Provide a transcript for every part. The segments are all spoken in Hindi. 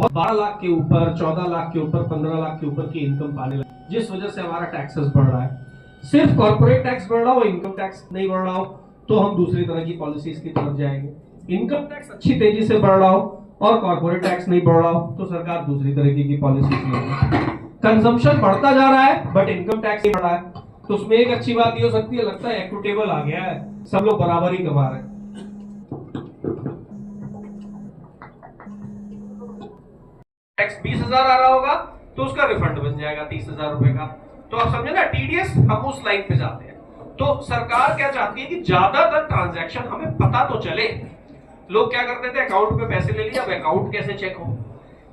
बहुत 12 लाख के ऊपर, 14 लाख के ऊपर, 15 लाख के ऊपर की इनकम पाने लगे, जिस वजह से हमारा टैक्सेस बढ़ रहा है। सिर्फ कॉर्पोरेट टैक्स बढ़ रहा हो, इनकम टैक्स नहीं बढ़ रहा हो, तो हम दूसरी तरह की पॉलिसीज की तरफ जाएंगे। इनकम टैक्स अच्छी तेजी से बढ़ रहा हो और कॉर्पोरेट टैक्स नहीं बढ़ रहा हो, तो सरकार दूसरी तरीके की पॉलिसीज लेगी। कंजम्पशन बढ़ता जा रहा है बट इनकम टैक्स नहीं बढ़ रहा है, तो उसमें एक अच्छी बात ये हो सकती है, लगता है इक्विटेबल आ गया है, सब लोग बराबर ही कमा रहे हैं। टैक्स 20,000 आ रहा होगा तो उसका रिफंड बन जाएगा 30,000 रुपए का। तो आप समझे ना, टीडीएस हम उस लाइन पे जाते हैं। तो सरकार क्या चाहती है कि ज्यादातर ट्रांजैक्शन हमें पता तो चले। लोग क्या करते थे, अकाउंट पे पैसे ले लिया, अब अकाउंट कैसे चेक हो,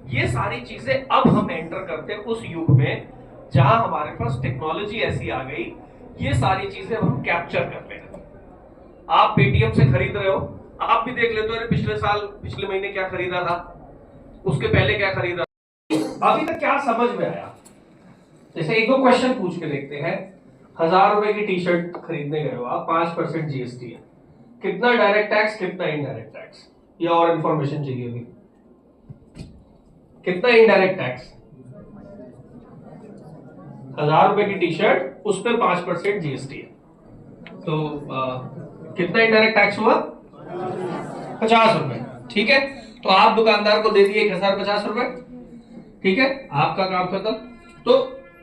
ये सारी चीजें अब हम एंटर करते हैं उस युग में जहां हमारे पास टेक्नोलॉजी ऐसी आ गई, ये सारी चीजें हम कैप्चर कर ले रहे हैं। आप पेटीएम से खरीद रहे हो, आप भी देख लेते हो पिछले साल, पिछले महीने क्या खरीदा था, उसके पहले क्या खरीदा, अभी तक क्या समझ में आया। जैसे एक दो क्वेश्चन पूछ के देखते हैं। 1,000 रुपए की टी शर्ट खरीदने गए हो आप, 5% जीएसटी है, कितना डायरेक्ट टैक्स, कितना इनडायरेक्ट टैक्स, या और इंफॉर्मेशन चाहिए भी, कितना इनडायरेक्ट टैक्स? 1,000 रुपए की टी शर्ट, उस पर 5% जीएसटी है, तो कितना इनडायरेक्ट टैक्स हुआ? 50 रुपए। ठीक है, तो आप दुकानदार को दे दिए 1,050 रुपए, ठीक है, आपका काम खत्म। तो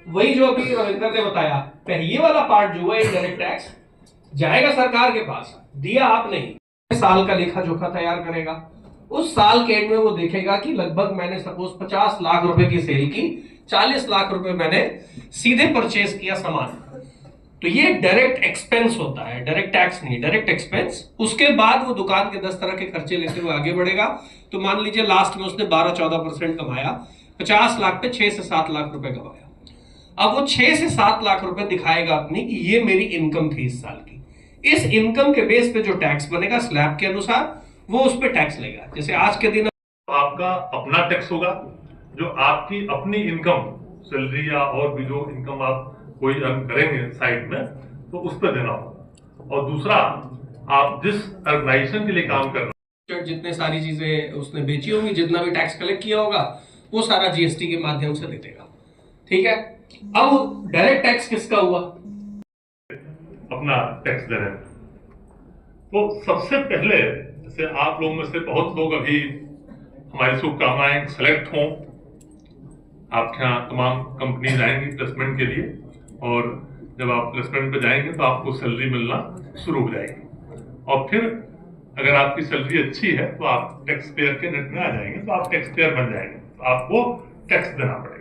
वही जो अभी रविंद्र ने बताया, पहले वाला पार्ट जो है इनडायरेक्ट टैक्स जाएगा सरकार के पास, दिया आप नहीं, साल का लेखा जोखा तैयार करेगा, उस साल के एंड में वो देखेगा कि लगभग मैंने सपोज 50 लाख रुपए की सेल की, 40 लाख रुपए मैंने सीधे परचेज किया सामान, तो ये डायरेक्ट एक्सपेंस होता है, डायरेक्ट टैक्स नहीं, डायरेक्ट एक्सपेंस। उसके बाद वो दुकान के 10 तरह के खर्चे लेते हुए आगे बढ़ेगा। तो मान लीजिए लास्ट में उसने 12-14% कमाया, 50 लाख पे 6 से 7 लाख रुपए कमाया। अब वो 6 से 7 लाख रुपए दिखाएगा अपनी कि ये मेरी इनकम थी इस साल की। इस इनकम के बेस पे जो टैक्स बनेगा स्लैब के अनुसार, वो उस पर टैक्स लेगा। जैसे आज के दिन आपका अपना टैक्स होगा, जो आपकी अपनी इनकम, सैलरी या और भी जो इनकम आप कोई अर्न करेंगे साइड में, तो उस पर देना होगा। और दूसरा, आप जिस ऑर्गेनाइजेशन के लिए काम कर रहे हैं, जितने सारी चीजें उसने बेची होंगी, जितना भी टैक्स कलेक्ट किया होगा, वो सारा जीएसटी के माध्यम से दे देगा। ठीक है, अब डायरेक्ट टैक्स किसका हुआ? अपना टैक्स दे रहे हैं। तो सबसे पहले, जैसे आप लोगों में से बहुत लोग अभी हमारी शुभकामनाएं सेलेक्ट हों, आपके यहाँ तमाम कंपनी आएंगी प्लेसमेंट के लिए, और जब आप प्लेसमेंट पे जाएंगे तो आपको सैलरी मिलना शुरू हो जाएगी, और फिर अगर आपकी सैलरी अच्छी है तो आप टैक्स पेयर के नेट में आ जाएंगे, तो आप टैक्स पेयर बन जाएंगे, तो आपको टैक्स देना पड़ेगा।